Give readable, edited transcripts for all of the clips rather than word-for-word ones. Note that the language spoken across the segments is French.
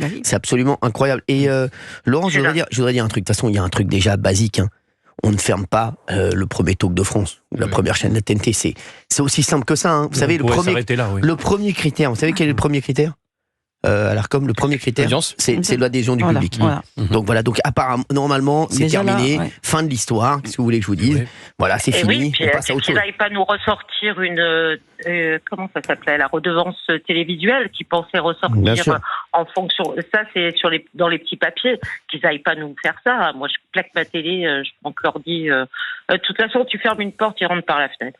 Oui. C'est absolument incroyable. Et Laurent, je voudrais dire un truc. De toute façon, il y a un truc déjà basique. Hein. On ne ferme pas le premier talk de France, ou la première chaîne de la TNT. C'est aussi simple que ça. Hein. Vous savez, le premier critère, vous savez quel est le premier critère alors comme le premier critère, c'est l'adhésion du public. Voilà. Donc voilà, donc apparemment, normalement, c'est déjà terminé, là, ouais. Fin de l'histoire, qu'est-ce que vous voulez que je vous dise ? Voilà, c'est fini, oui, puis, on passe à autre chose. Qu'il n'aille pas nous ressortir une, comment ça s'appelait, la redevance télévisuelle, qui pensait ressortir en fonction, ça c'est dans les petits papiers, qu'ils n'aillent pas nous faire ça. Moi je plaque ma télé, je prends que l'ordi, de toute façon tu fermes une porte, ils rentrent par la fenêtre.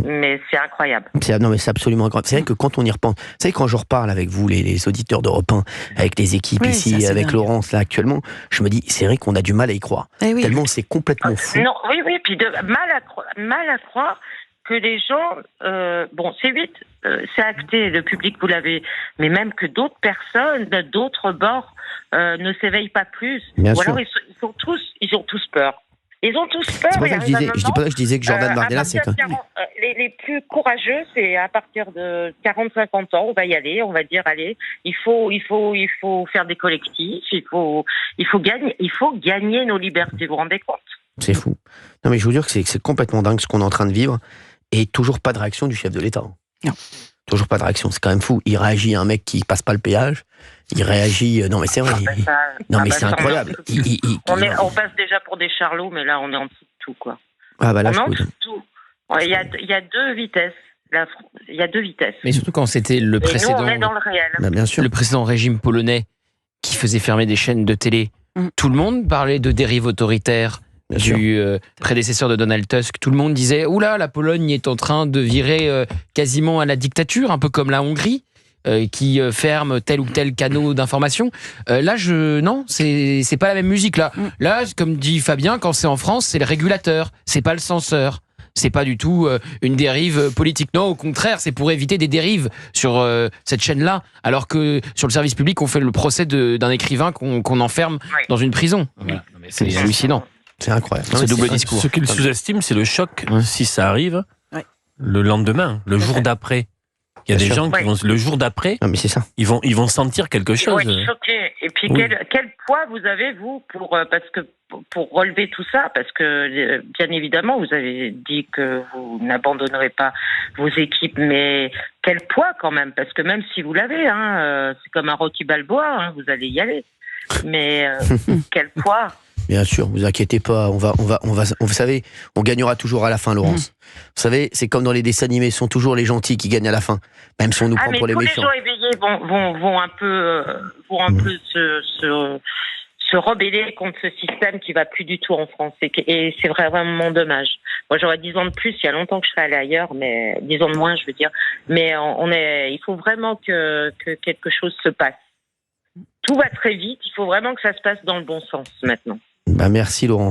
Mais c'est incroyable. Non, mais c'est absolument incroyable. C'est vrai que quand on y repense, vous savez, quand je reparle avec vous, les auditeurs d'Europe 1, avec les équipes ici, avec dingue. Laurence, là, actuellement, je me dis, c'est vrai qu'on a du mal à y croire. Tellement c'est complètement fou. Non, oui, puis mal à croire que les gens, c'est vite, c'est acté, le public, vous l'avez, mais même que d'autres personnes, d'autres bords, ne s'éveillent pas plus. Bien ou sûr. alors ils ont tous peur. Ils ont tous peur. C'est pour ça que je disais que Jordan Bardella, c'est quand même... Les plus courageux, c'est à partir de 40-50 ans, on va y aller, on va dire, allez, il faut faire des collectifs, il faut gagner nos libertés, vous vous rendez compte ? C'est fou. Non, mais je vous jure que c'est complètement dingue ce qu'on est en train de vivre, et toujours pas de réaction du chef de l'État. Non. Toujours pas de réaction, c'est quand même fou. Il réagit à un mec qui passe pas le péage, il réagit... Non, mais c'est vrai, c'est incroyable. On passe déjà pour des charlots, mais là, on est en dessous de tout, quoi. Ah bah là, on est en dessous de tout. Il y a deux vitesses. Il y a deux vitesses. Mais surtout quand c'était le précédent... Nous, on est dans le réel. Bah, bien sûr. Le précédent régime polonais qui faisait fermer des chaînes de télé. Tout le monde parlait de dérive autoritaire du prédécesseur de Donald Tusk. Tout le monde disait « Oula, la Pologne est en train de virer quasiment à la dictature, un peu comme la Hongrie. » qui ferme tel ou tel canal d'information. Là, non, c'est pas la même musique. Là, comme dit Fabien, quand c'est en France, c'est le régulateur, c'est pas le censeur. C'est pas du tout une dérive politique. Non, au contraire, c'est pour éviter des dérives sur cette chaîne-là. Alors que sur le service public, on fait le procès d'un écrivain qu'on enferme dans une prison. Voilà. C'est hallucinant. C'est incroyable. Ce double discours. Ce qu'il sous-estime, c'est le choc, si ça arrive, le lendemain, le jour d'après. Il y a des gens qui vont, le jour d'après, mais c'est ça. Ils vont sentir quelque chose. Ils vont être choqués. Et puis, quel poids vous avez, vous, pour relever tout ça? Parce que, bien évidemment, vous avez dit que vous n'abandonnerez pas vos équipes, mais quel poids quand même? Parce que même si vous l'avez, c'est comme un Rocky Balboa, vous allez y aller. Mais quel poids? Bien sûr, vous inquiétez pas, vous savez, on gagnera toujours à la fin, Laurence. Vous savez, c'est comme dans les dessins animés, ce sont toujours les gentils qui gagnent à la fin, même si on nous prend pour les méchants. Les gens éveillés vont un peu se rebeller contre ce système qui va plus du tout en France, et c'est vraiment dommage. Moi, j'aurais 10 ans de plus, il y a longtemps que je serais allée ailleurs, mais 10 ans de moins, je veux dire. Mais il faut vraiment que quelque chose se passe. Tout va très vite, il faut vraiment que ça se passe dans le bon sens maintenant. Merci Laurent.